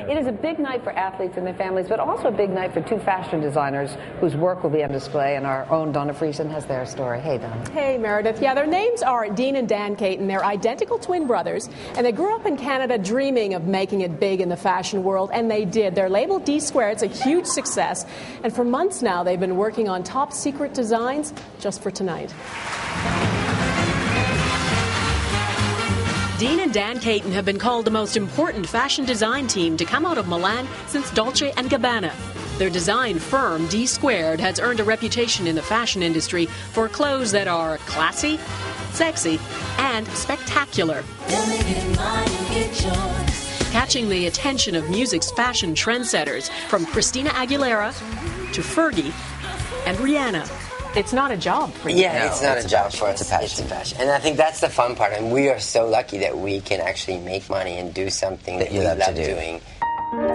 It is a big night for athletes and their families, but also a big night for two fashion designers whose work will be on display, and our own Donna Friesen has their story. Hey, Donna. Hey, Meredith. Yeah, their names are Dean and Dan Caton. They're identical twin brothers, and they grew up in Canada dreaming of making it big in the fashion world, and they did. Their label D Squared, it's a huge success, and for months now they've been working on top secret designs just for tonight. Dean and Dan Caton have been called the most important fashion design team to come out of Milan since Dolce & Gabbana. Their design firm, D Squared, has earned a reputation in the fashion industry for clothes that are classy, sexy, and spectacular, catching the attention of music's fashion trendsetters, from Christina Aguilera to Fergie and Rihanna. It's not a job for you. Yeah, no, it's not a job for us. It's a passion. And I think that's the fun part. And we are so lucky that we can actually make money and do something that we love doing.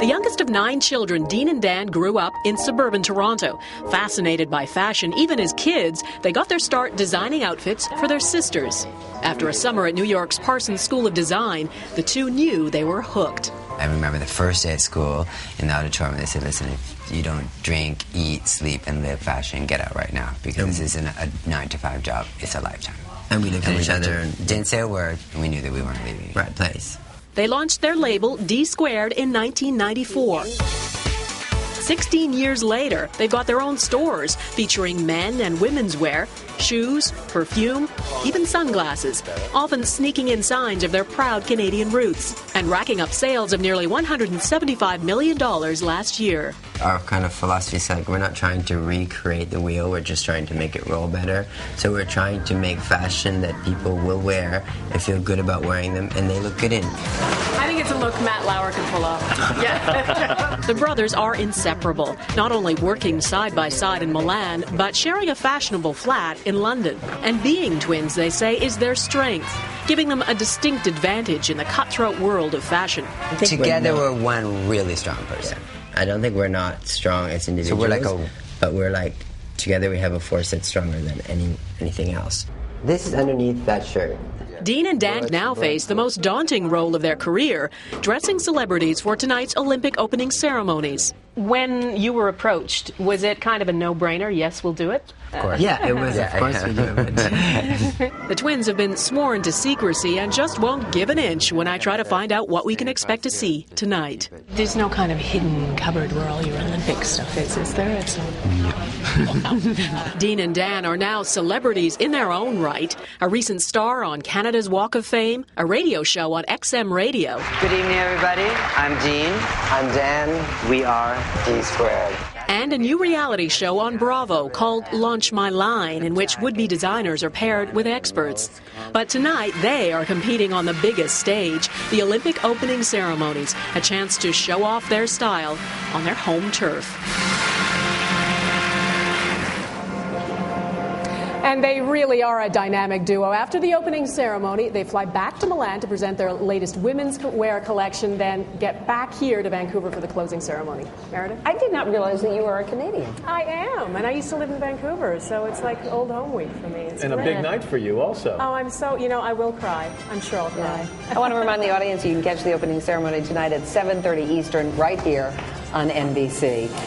The youngest of 9 children, Dean and Dan grew up in suburban Toronto. Fascinated by fashion, even as kids, they got their start designing outfits for their sisters. After a summer at New York's Parsons School of Design, the two knew they were hooked. I remember the first day at school in the auditorium, they said, listen, if you don't drink, eat, sleep, and live fashion, get out right now, because this isn't a 9-to-5 job, it's a lifetime. And we looked at each other and didn't say a word, and we knew that we weren't leaving the right place. They launched their label, D Squared, in 1994. 16 years later, they've got their own stores featuring men and women's wear, shoes, perfume, even sunglasses, often sneaking in signs of their proud Canadian roots, and racking up sales of nearly $175 million last year. Our kind of philosophy is like, we're not trying to recreate the wheel, we're just trying to make it roll better. So we're trying to make fashion that people will wear and feel good about wearing them, and they look good in. I think it's a look Matt Lauer can pull off. Yeah. The brothers are inseparable, not only working side by side in Milan, but sharing a fashionable flat in London. And being twins, they say, is their strength, giving them a distinct advantage in the cutthroat world of fashion. Together we're one really strong person. I don't think we're not strong as individuals, so we're like but we're like, together we have a force that's stronger than anything else. This is underneath that shirt. Dean and Dan now face the most daunting role of their career, dressing celebrities for tonight's Olympic opening ceremonies. When you were approached, was it kind of a no-brainer, yes, we'll do it? Of course. Yeah, it was, of course we do it. The twins have been sworn to secrecy and just won't give an inch when I try to find out what we can expect to see tonight. There's no kind of hidden cupboard where all your Olympic stuff is there? Dean and Dan are now celebrities in their own right. A recent star on Canada's Walk of Fame, a radio show on XM Radio. Good evening, everybody. I'm Dean. I'm Dan. We are D Squared. And a new reality show on Bravo called Launch My Line, in which would-be designers are paired with experts. But tonight, they are competing on the biggest stage, the Olympic opening ceremonies, a chance to show off their style on their home turf. And they really are a dynamic duo. After the opening ceremony, they fly back to Milan to present their latest women's wear collection, then get back here to Vancouver for the closing ceremony. Meredith? I did not realize that you were a Canadian. I am, and I used to live in Vancouver, so it's like old home week for me. It's and great. A big night for you also. Oh, I'm so, I will cry. I'm sure I'll cry. Yeah. I want to remind the audience you can catch the opening ceremony tonight at 7:30 Eastern right here on NBC.